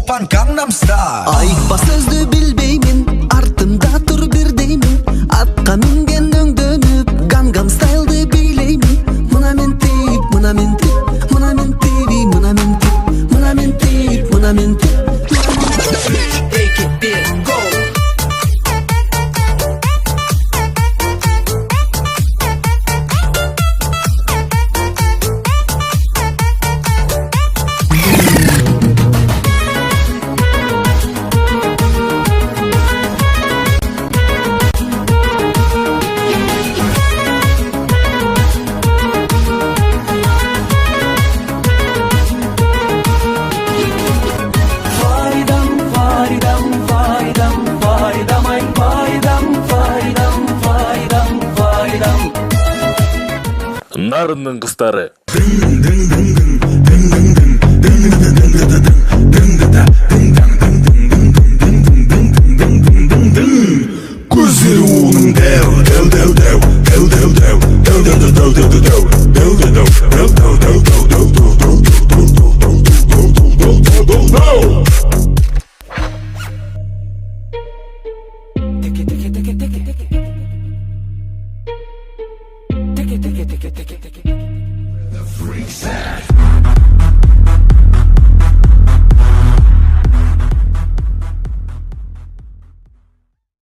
Oppan Gangnam Style. Айтпа сөзді білбеймін, артымда тұр бір деймін. Атқа мінген өңдөніп, Gangnam Style'ды билеймін. Мына мен тип, мына мен тип, мына мен тип, мына мен тип, мына мен тип, мына мен тип. Нарынның қыздары.